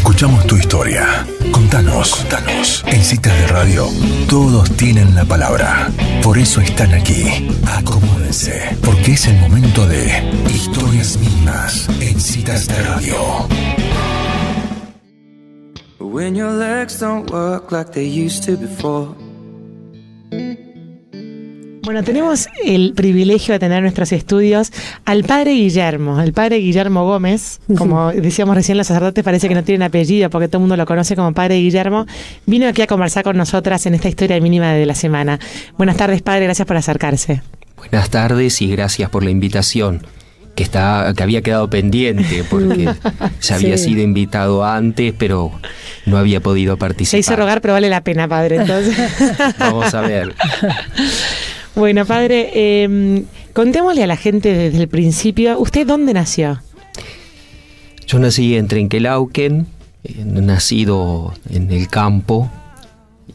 Escuchamos tu historia. Contanos. En Citas de Radio, todos tienen la palabra. Por eso están aquí. Acomódense, porque es el momento de Historias Mínimas en Citas de Radio. When your legs don't work like they used to before. Bueno, tenemos el privilegio de tener en nuestros estudios al padre Guillermo Gómez. Como decíamos recién, los sacerdotes parece que no tienen apellido porque todo el mundo lo conoce como padre Guillermo. Vino aquí a conversar con nosotras en esta historia mínima de la semana. Buenas tardes, padre, gracias por acercarse. Buenas tardes y gracias por la invitación, que había quedado pendiente porque ya había sido invitado antes, pero no había podido participar. Se hizo rogar, pero vale la pena, padre, entonces. Vamos a ver. Bueno, padre, contémosle a la gente desde el principio, ¿usted dónde nació? Yo nací en Trenquelauquen, nacido en el campo,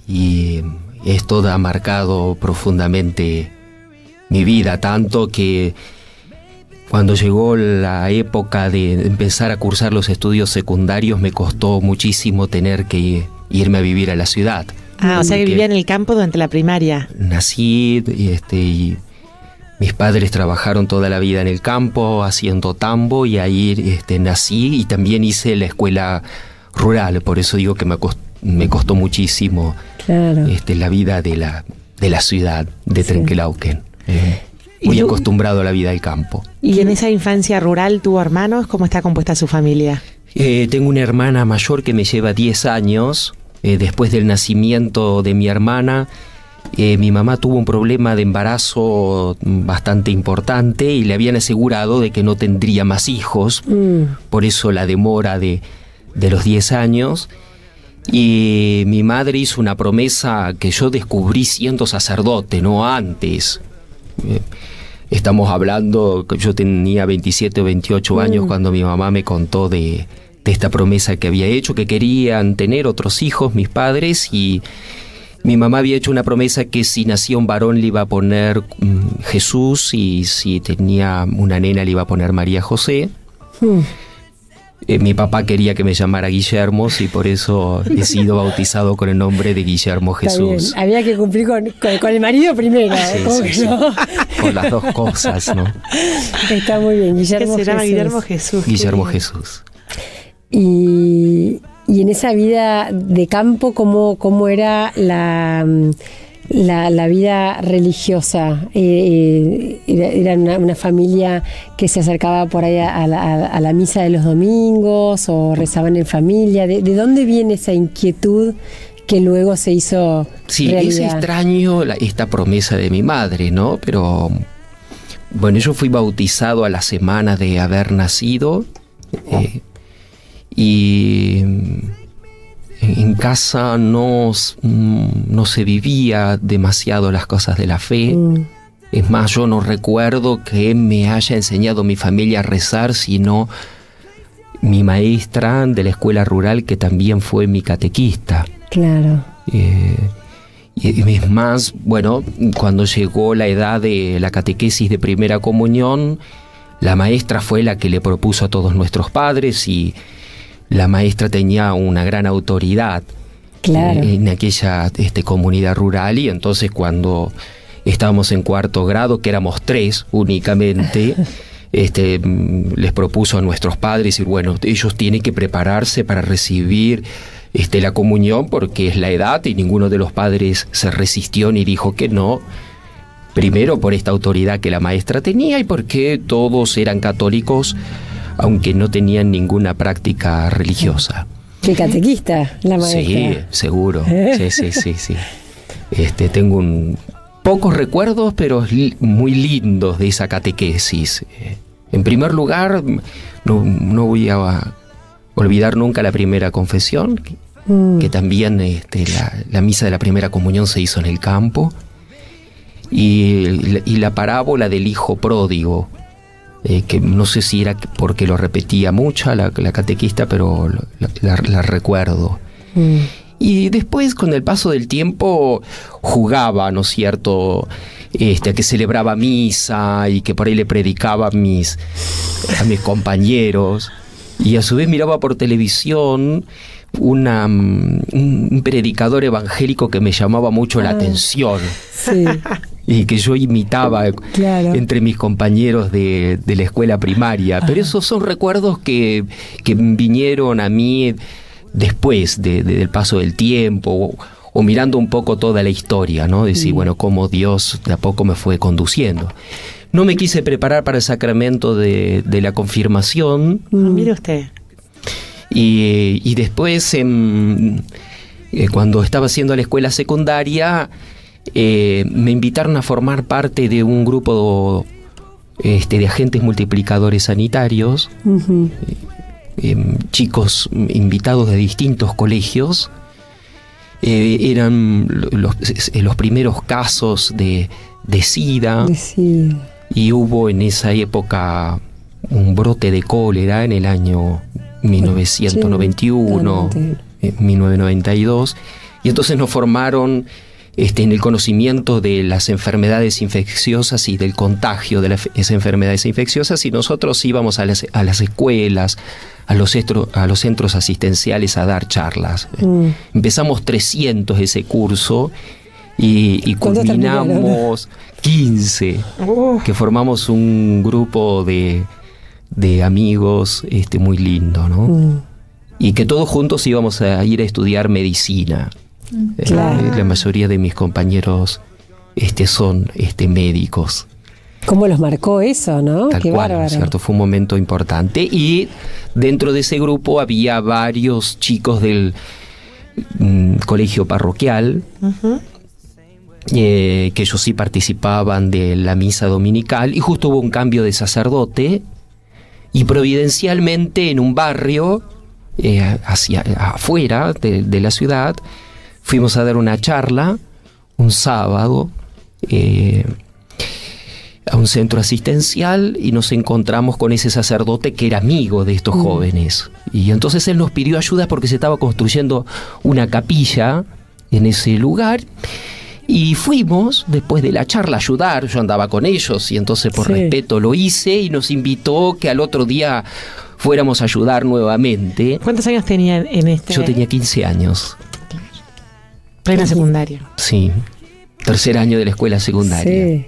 y esto ha marcado profundamente mi vida, tanto que cuando llegó la época de empezar a cursar los estudios secundarios me costó muchísimo tener que irme a vivir a la ciudad. O sea que vivía en el campo durante la primaria. Nací y mis padres trabajaron toda la vida en el campo haciendo tambo, y ahí nací, y también hice la escuela rural, por eso digo que me costó muchísimo la vida de la ciudad de Trenquelauquen. Muy acostumbrado a la vida del campo. ¿Y en esa infancia rural tuvo hermanos? ¿Cómo está compuesta su familia? Tengo una hermana mayor que me lleva 10 años. Después del nacimiento de mi hermana, mi mamá tuvo un problema de embarazo bastante importante y le habían asegurado de que no tendría más hijos. Por eso la demora de los 10 años. Y mi madre hizo una promesa que yo descubrí siendo sacerdote, no antes. Estamos hablando, yo tenía 27 o 28 años cuando mi mamá me contó de esta promesa que había hecho, que querían tener otros hijos mis padres, y mi mamá había hecho una promesa que si nacía un varón le iba a poner Jesús, y si tenía una nena le iba a poner María José. Mi papá quería que me llamara Guillermo, y por eso he sido bautizado con el nombre de Guillermo Jesús. Había que cumplir con el marido primero. Sí. Con las dos cosas, ¿no? Está muy bien, Guillermo ¿Qué se llama? Jesús. Guillermo Jesús. Guillermo Jesús. Y en esa vida de campo, ¿cómo era la vida religiosa? ¿Era una familia que se acercaba por ahí a la misa de los domingos, o rezaban en familia? ¿De dónde viene esa inquietud que luego se hizo realidad? Es extraño esta promesa de mi madre, ¿no? Pero bueno, yo fui bautizado a la semana de haber nacido, y en casa no se vivía demasiado las cosas de la fe. Es más, yo no recuerdo que me haya enseñado mi familia a rezar, sino mi maestra de la escuela rural, que también fue mi catequista. Claro. Y es más, bueno, cuando llegó la edad de la catequesis de primera comunión, la maestra fue la que le propuso a todos nuestros padres, y la maestra tenía una gran autoridad en aquella comunidad rural, y entonces cuando estábamos en cuarto grado, que éramos 3 únicamente, les propuso a nuestros padres, y bueno, ellos tienen que prepararse para recibir la comunión porque es la edad, y ninguno de los padres se resistió ni dijo que no. Primero por esta autoridad que la maestra tenía, y porque todos eran católicos, aunque no tenían ninguna práctica religiosa. ¿Qué catequista la maestra? Sí, seguro. Sí. Tengo pocos recuerdos, pero muy lindos de esa catequesis. En primer lugar, no voy a olvidar nunca la primera confesión, que también la misa de la primera comunión se hizo en el campo, y la parábola del hijo pródigo, que no sé si era porque lo repetía mucho la catequista, pero la recuerdo. Y después, con el paso del tiempo, jugaba, ¿no es cierto?, a que celebraba misa y que por ahí le predicaba a mis compañeros. Y a su vez miraba por televisión un predicador evangélico que me llamaba mucho la atención. Sí. Y que yo imitaba Claro. entre mis compañeros de la escuela primaria. Pero esos son recuerdos que vinieron a mí después del paso del tiempo, o mirando un poco toda la historia, ¿no? Decir, bueno, cómo Dios de a poco me fue conduciendo. No me quise preparar para el sacramento de la confirmación. Mire usted. Y después, cuando estaba haciendo la escuela secundaria, me invitaron a formar parte de un grupo de agentes multiplicadores sanitarios, Ujú. chicos invitados de distintos colegios. Eran los primeros casos de SIDA, Sí. y hubo en esa época un brote de cólera en el año 1991, 1992, y entonces nos formaron en el conocimiento de las enfermedades infecciosas y del contagio de esas enfermedades infecciosas, y nosotros íbamos a las escuelas, a los centros asistenciales a dar charlas. Empezamos 300 ese curso y ¿Cuántos culminamos 15, que formamos un grupo de amigos muy lindo, ¿no? Y que todos juntos íbamos a ir a estudiar medicina. Claro. La mayoría de mis compañeros son médicos. ¿Cómo los marcó eso, no? Tal Qué cual, bárbaro. ¿cierto? Fue un momento importante. Y dentro de ese grupo había varios chicos del colegio parroquial, que ellos sí participaban de la misa dominical, y justo hubo un cambio de sacerdote, y providencialmente en un barrio hacia afuera de la ciudad fuimos a dar una charla un sábado a un centro asistencial, y nos encontramos con ese sacerdote que era amigo de estos jóvenes, y entonces él nos pidió ayuda porque se estaba construyendo una capilla en ese lugar, y fuimos después de la charla a ayudar. Yo andaba con ellos y entonces por respeto lo hice, y nos invitó que al otro día fuéramos a ayudar nuevamente. ¿Cuántos años tenía en este? Yo tenía 15 años. Plena secundaria. Sí, tercer año de la escuela secundaria. Sí.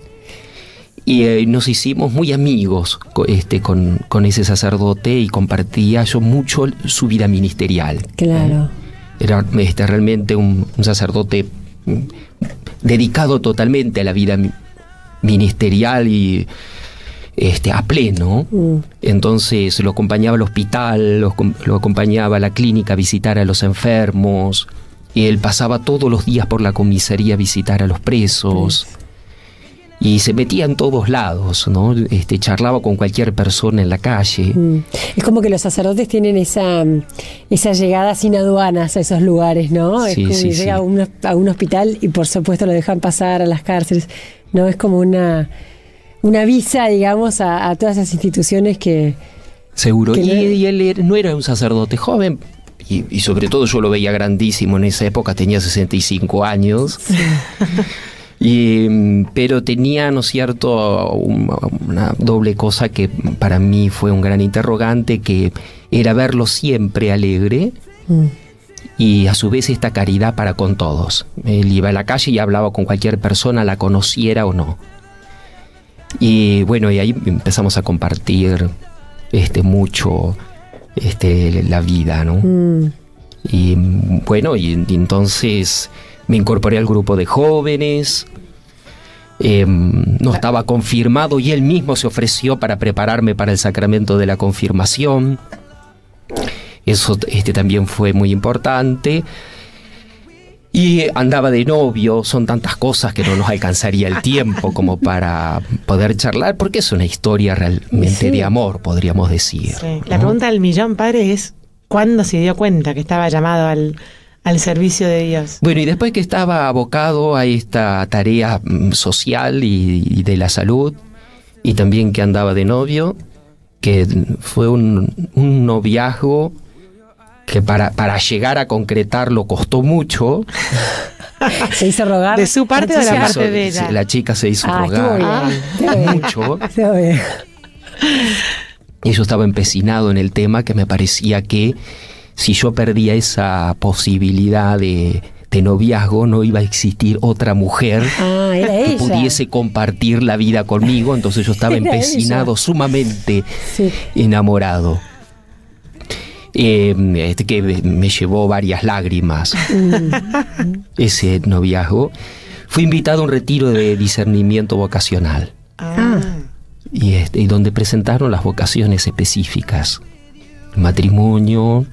Y nos hicimos muy amigos con ese sacerdote, y compartía yo mucho su vida ministerial. Claro. Era realmente un sacerdote dedicado totalmente a la vida ministerial y a pleno. Entonces lo acompañaba al hospital, lo acompañaba a la clínica a visitar a los enfermos, y él pasaba todos los días por la comisaría a visitar a los presos. Y se metía en todos lados, ¿no? Charlaba con cualquier persona en la calle. Es como que los sacerdotes tienen esa llegada sin aduanas a esos lugares, ¿no? Es Sí, como sí, que llega sí. a un hospital y por supuesto lo dejan pasar a las cárceles, ¿no? Es como una visa, digamos, a todas esas instituciones que... Seguro. Que Y él no era un sacerdote joven. Y sobre todo yo lo veía grandísimo en esa época, tenía 65 años. Pero tenía, ¿no es cierto?, una doble cosa que para mí fue un gran interrogante, que era verlo siempre alegre y a su vez esta caridad para con todos. Él iba a la calle y hablaba con cualquier persona, la conociera o no. Y bueno, y ahí empezamos a compartir mucho la vida, ¿no? Y bueno, y entonces me incorporé al grupo de jóvenes. No estaba confirmado, y él mismo se ofreció para prepararme para el sacramento de la confirmación. Eso también fue muy importante. Y andaba de novio. Son tantas cosas que no nos alcanzaría el tiempo como para poder charlar, porque es una historia realmente de amor, podríamos decir. Sí. ¿no? La pregunta del millón, padre, es ¿cuándo se dio cuenta que estaba llamado al servicio de Dios? Bueno, y después que estaba abocado a esta tarea social y de la salud, y también que andaba de novio, que fue un noviazgo que para llegar a concretarlo costó mucho. Se hizo rogar. ¿De su parte o de la parte de ella? La chica se hizo estuvo rogar bien, estuvo bien. mucho. Estuvo bien. Y yo estaba empecinado en el tema, que me parecía que si yo perdía esa posibilidad de noviazgo, no iba a existir otra mujer Era que ella. pudiese compartir la vida conmigo. Entonces yo estaba Era empecinado, ella. sumamente Sí. enamorado. Que me llevó varias lágrimas ese noviazgo. Fui invitado a un retiro de discernimiento vocacional y donde presentaron las vocaciones específicas: el matrimonio,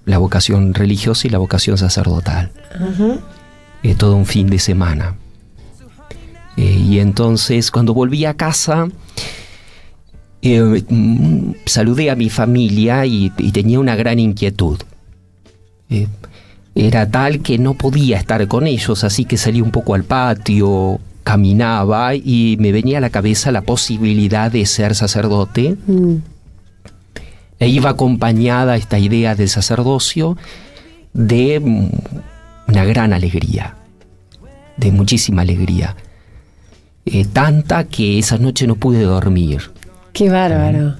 la vocación religiosa y la vocación sacerdotal. Todo un fin de semana. Y entonces, cuando volví a casa, saludé a mi familia y tenía una gran inquietud. Era tal que no podía estar con ellos, así que salí un poco al patio, caminaba y me venía a la cabeza la posibilidad de ser sacerdote. E iba acompañada esta idea del sacerdocio de una gran alegría, de muchísima alegría. Tanta que esa noche no pude dormir. Qué bárbaro.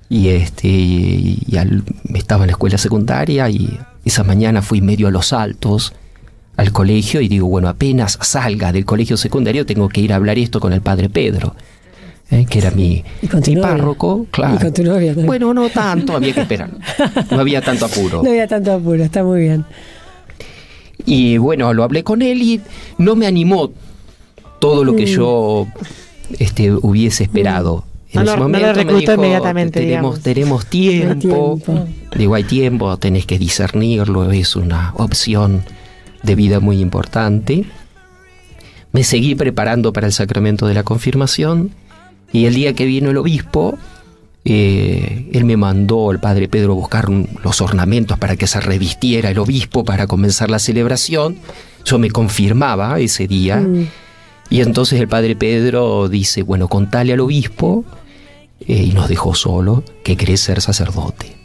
Y estaba en la escuela secundaria y esa mañana fui medio a los Altos al colegio y digo, bueno, apenas salga del colegio secundario tengo que ir a hablar esto con el padre Pedro, que era mi párroco. Claro. Y con tu novia también. Bueno, no tanto, había que esperar. No había tanto apuro. No había tanto apuro, está muy bien. Y bueno, lo hablé con él y no me animó todo lo que yo hubiese esperado. En ese momento lo reclutó me dijo, inmediatamente, digamos. tenemos tiempo. Digo, hay tiempo, tenés que discernirlo, es una opción de vida muy importante. Me seguí preparando para el sacramento de la confirmación y el día que vino el obispo, él me mandó, el padre Pedro, a buscar los ornamentos para que se revistiera el obispo para comenzar la celebración. Yo me confirmaba ese día y entonces el padre Pedro dice, bueno, contale al obispo, y nos dejó solo, que querés ser sacerdote.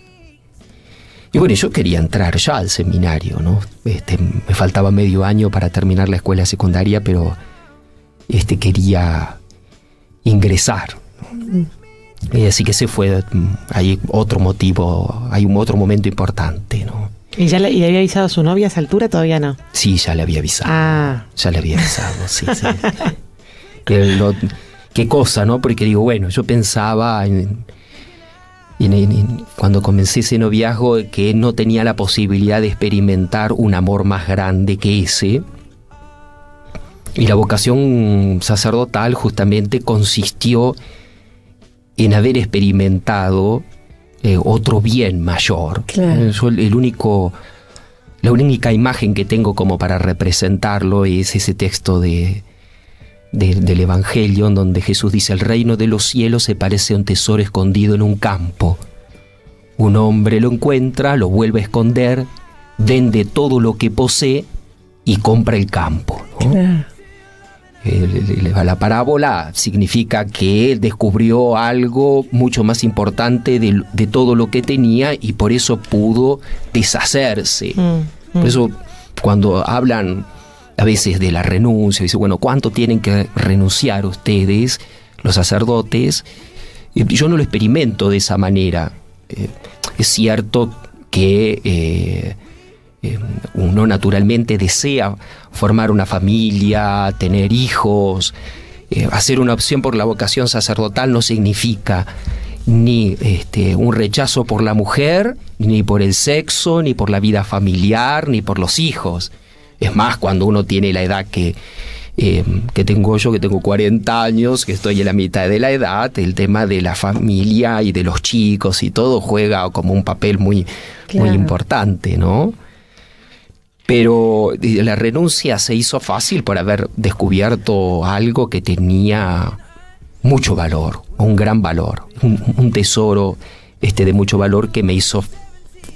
Y bueno, yo quería entrar ya al seminario, ¿no? Me faltaba medio año para terminar la escuela secundaria, pero quería ingresar, ¿no? Así que ese fue hay otro motivo, hay un otro momento importante, ¿no? ¿Y ya le había avisado a su novia a esa altura? Todavía no. Sí, ya le había avisado. Ya le había avisado, sí. Qué cosa, ¿no? Porque digo, bueno, yo pensaba cuando comencé ese noviazgo que no tenía la posibilidad de experimentar un amor más grande que ese. Y la vocación sacerdotal justamente consistió en haber experimentado otro bien mayor. Claro. Yo la única imagen que tengo como para representarlo es ese texto del Evangelio, en donde Jesús dice: el reino de los cielos se parece a un tesoro escondido en un campo. Un hombre lo encuentra, lo vuelve a esconder, vende todo lo que posee y compra el campo, ¿no? Claro. La parábola significa que él descubrió algo mucho más importante de todo lo que tenía y por eso pudo deshacerse. Por eso cuando hablan a veces de la renuncia, dice, bueno, ¿cuánto tienen que renunciar ustedes, los sacerdotes? Yo no lo experimento de esa manera. Es cierto que uno naturalmente desea formar una familia, tener hijos. Hacer una opción por la vocación sacerdotal no significa ni un rechazo por la mujer, ni por el sexo, ni por la vida familiar, ni por los hijos. Es más, cuando uno tiene la edad que tengo yo, que tengo 40 años, que estoy en la mitad de la edad, el tema de la familia y de los chicos y todo juega como un papel muy importante, ¿no? Pero la renuncia se hizo fácil por haber descubierto algo que tenía mucho valor, un gran valor, un tesoro de mucho valor que me hizo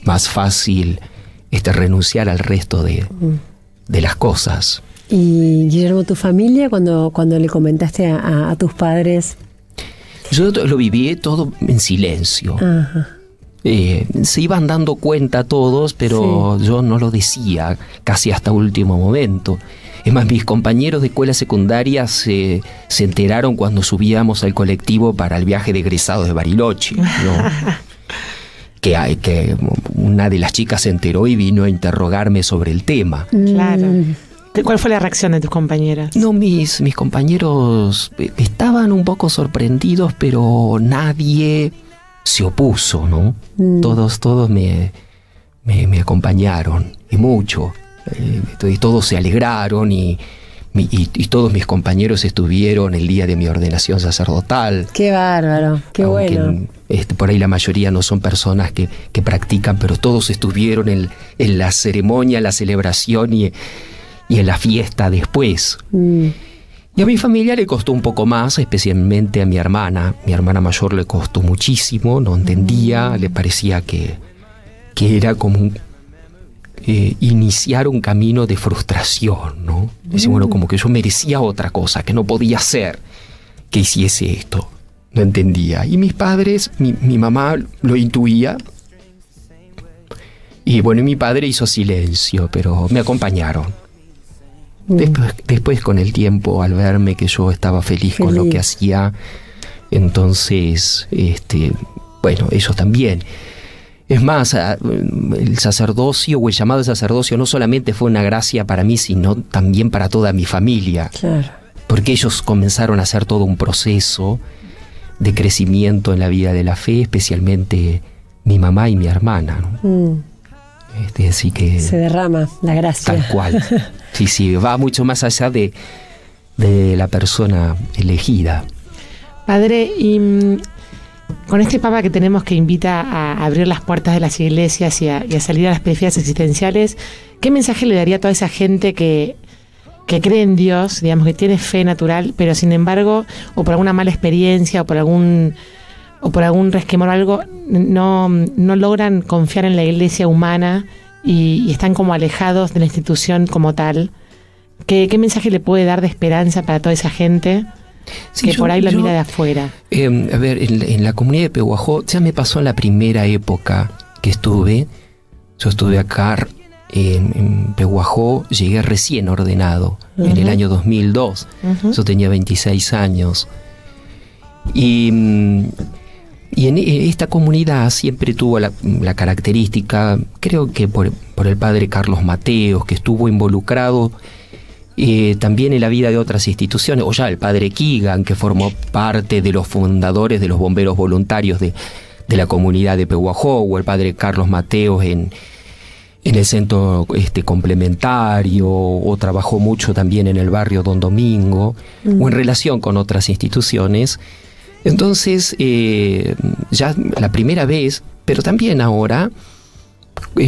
más fácil renunciar al resto de las cosas. Y Guillermo, tu familia, cuando le comentaste a tus padres. Yo lo viví todo en silencio. Ajá. Se iban dando cuenta todos, pero yo no lo decía casi hasta último momento. Es más, mis compañeros de escuela secundaria se enteraron cuando subíamos al colectivo para el viaje de egresados de Bariloche, ¿no? que una de las chicas se enteró y vino a interrogarme sobre el tema. Claro. ¿Cuál fue la reacción de tus compañeras? No, mis compañeros estaban un poco sorprendidos, pero nadie se opuso, ¿no? Todos me acompañaron, y mucho. Y todos se alegraron y todos mis compañeros estuvieron el día de mi ordenación sacerdotal. Qué bárbaro, qué aunque bueno. Por ahí la mayoría no son personas que practican, pero todos estuvieron en la ceremonia, la celebración y en la fiesta después. Y a mi familia le costó un poco más, especialmente a mi hermana. Mi hermana mayor le costó muchísimo, no entendía, le parecía que era como iniciar un camino de frustración, ¿no? Decía, bueno, como que yo merecía otra cosa, que no podía ser que hiciese esto. No entendía. Y mis padres, mi mamá lo intuía. Y bueno, mi padre hizo silencio, pero me acompañaron. Después con el tiempo, al verme que yo estaba feliz con lo que hacía, entonces, bueno, ellos también. Es más, el sacerdocio o el llamado de sacerdocio no solamente fue una gracia para mí, sino también para toda mi familia. Claro. Porque ellos comenzaron a hacer todo un proceso de crecimiento en la vida de la fe, especialmente mi mamá y mi hermana, ¿no? Así que se derrama la gracia. Tal cual. Sí, va mucho más allá de la persona elegida. Padre, y con este Papa que tenemos que invita a abrir las puertas de las iglesias y a salir a las periferias existenciales, ¿qué mensaje le daría a toda esa gente que cree en Dios, digamos, que tiene fe natural, pero sin embargo, o por alguna mala experiencia, o por algún resquemor o algo, no logran confiar en la iglesia humana y están como alejados de la institución como tal? ¿Qué mensaje le puede dar de esperanza para toda esa gente que por ahí lo mira de afuera? A ver, en la comunidad de Pehuajó ya me pasó en la primera época que estuve. Yo estuve acá en Pehuajó, llegué recién ordenado, en el año 2002. Yo tenía 26 años. Y en esta comunidad siempre tuvo la característica, creo que por el padre Carlos Mateos, que estuvo involucrado también en la vida de otras instituciones, o ya el padre Keegan, que formó parte de los fundadores de los bomberos voluntarios de la comunidad de Pehuajó, o el padre Carlos Mateos en el centro complementario, o trabajó mucho también en el barrio Don Domingo, o en relación con otras instituciones. Entonces, ya la primera vez, pero también ahora,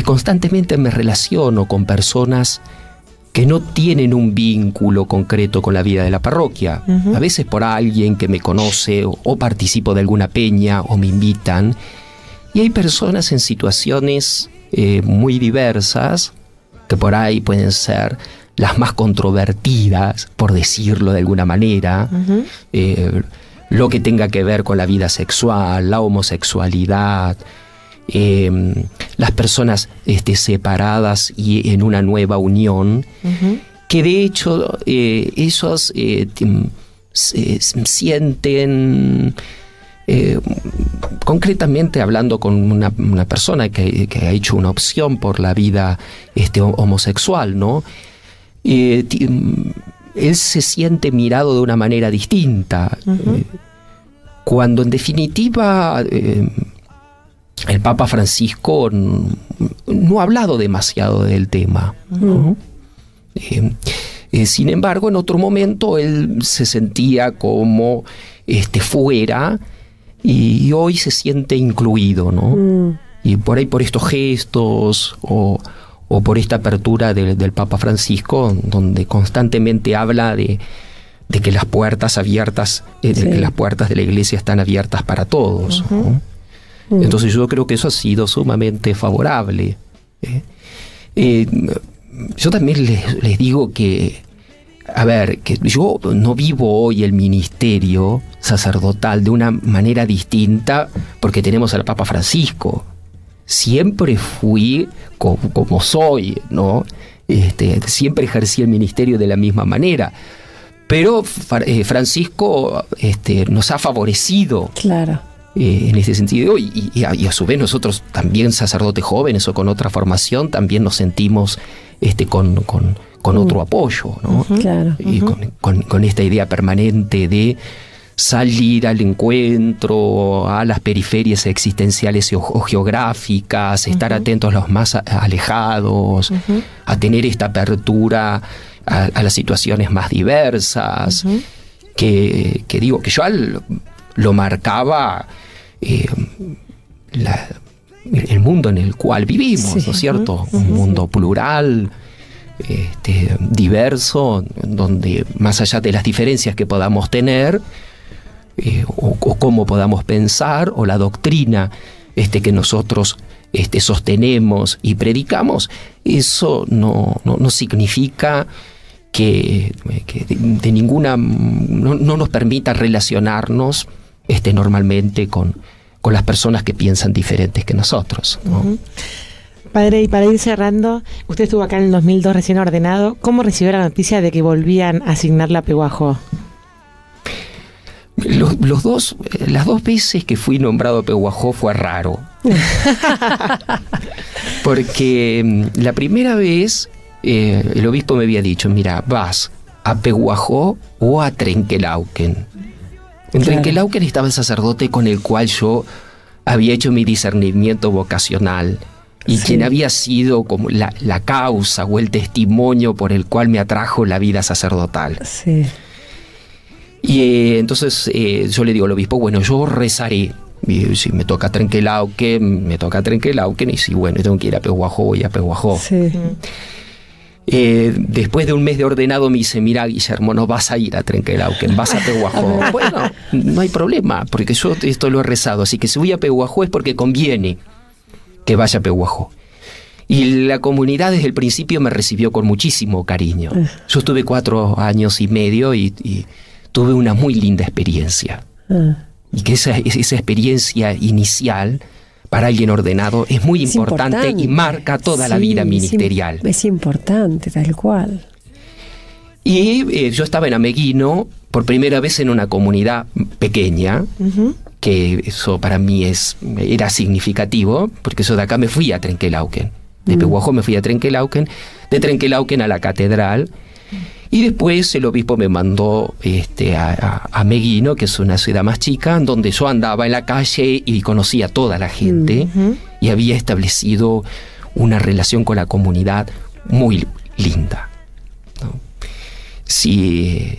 constantemente me relaciono con personas que no tienen un vínculo concreto con la vida de la parroquia. A veces por alguien que me conoce, o participo de alguna peña, o me invitan. Y hay personas en situaciones muy diversas, que por ahí pueden ser las más controvertidas, por decirlo de alguna manera, lo que tenga que ver con la vida sexual, la homosexualidad, las personas separadas y en una nueva unión, que de hecho ellos sienten, concretamente hablando con una persona que ha hecho una opción por la vida homosexual, ¿no? Él se siente mirado de una manera distinta, cuando en definitiva el Papa Francisco no ha hablado demasiado del tema, ¿no? Sin embargo, en otro momento él se sentía como fuera, y hoy se siente incluido, ¿no? Y por ahí, por estos gestos o por esta apertura del Papa Francisco, donde constantemente habla de que las puertas abiertas, de que las puertas de la iglesia están abiertas para todos, ¿no? Entonces yo creo que eso ha sido sumamente favorable. Yo también les digo que, a ver, que yo no vivo hoy el ministerio sacerdotal de una manera distinta porque tenemos al Papa Francisco. Siempre fui como soy, ¿no? siempre ejercí el ministerio de la misma manera. Pero Francisco nos ha favorecido. Claro. En ese sentido, y a su vez nosotros también, sacerdotes jóvenes o con otra formación, también nos sentimos con otro apoyo, ¿no? Claro. Y con esta idea permanente de salir al encuentro a las periferias existenciales o geográficas, estar atentos a los más alejados, a tener esta apertura a las situaciones más diversas, que digo que yo lo marcaba el mundo en el cual vivimos, ¿no es cierto? Un mundo plural, diverso, donde más allá de las diferencias que podamos tener, o cómo podamos pensar, o la doctrina que nosotros sostenemos y predicamos, eso no significa que de ninguna no nos permita relacionarnos normalmente con las personas que piensan diferentes que nosotros, ¿no? Padre, y para ir cerrando, usted estuvo acá en el 2002 recién ordenado. ¿Cómo recibió la noticia de que volvían a asignarle a Pehuajó? Las dos veces que fui nombrado a Pehuajó fue raro. Porque la primera vez el obispo me había dicho, mira, vas a Pehuajó o a Trenquelauquen. En Trenquelauquen estaba el sacerdote con el cual yo había hecho mi discernimiento vocacional y quien había sido como la causa o el testimonio por el cual me atrajo la vida sacerdotal. Sí. Y entonces yo le digo al obispo, bueno, yo rezaré. Y si me toca Trenquelauquen, y si bueno, tengo que ir a Pehuajó, voy a Pehuajó. Sí. Después de un mes de ordenado me dice, mira, Guillermo, no vas a ir a Trenquelauquen, vas a Pehuajó. Bueno, no hay problema, porque yo esto lo he rezado, así que si voy a Pehuajó es porque conviene que vaya a Pehuajó. Y la comunidad desde el principio me recibió con muchísimo cariño. Yo estuve 4 años y medio y tuve una muy linda experiencia. Y que esa experiencia inicial para alguien ordenado es muy importante y marca toda la vida ministerial. Es importante, tal cual. Y yo estaba en Ameguino por primera vez en una comunidad pequeña, que eso para mí era significativo, porque yo de acá me fui a Trenquelauquen. De Pehuajó me fui a Trenquelauquen, de Trenquelauquen a la catedral, y después el obispo me mandó a Ameguino, que es una ciudad más chica, donde yo andaba en la calle y conocía a toda la gente, y había establecido una relación con la comunidad muy linda, ¿no? Si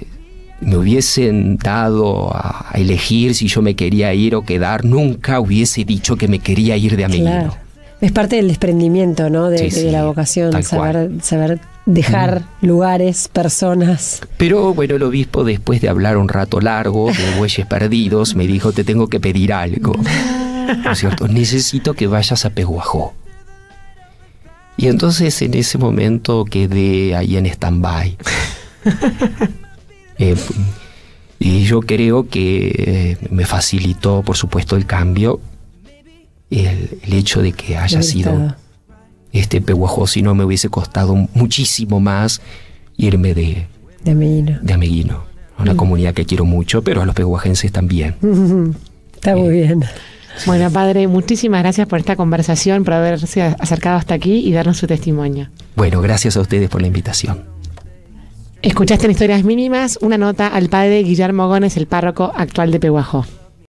me hubiesen dado a elegir si yo me quería ir o quedar, nunca hubiese dicho que me quería ir de Ameguino. Claro. Es parte del desprendimiento, ¿no? De la vocación, saber dejar lugares, personas. Pero bueno, el obispo, después de hablar un rato largo de bueyes perdidos, me dijo, te tengo que pedir algo. ¿No es cierto? Necesito que vayas a Pehuajó. Y entonces en ese momento quedé ahí en stand-by. Y yo creo que me facilitó, por supuesto, el cambio, el hecho de que haya sido Pehuajó, si no me hubiese costado muchísimo más irme de Ameguino, una comunidad que quiero mucho, pero a los pehuajenses también. Está muy bien. Bueno, padre, muchísimas gracias por esta conversación, por haberse acercado hasta aquí y darnos su testimonio. Bueno, gracias a ustedes por la invitación. Escuchaste en Historias Mínimas una nota al padre Guillermo Gómez, el párroco actual de Pehuajó.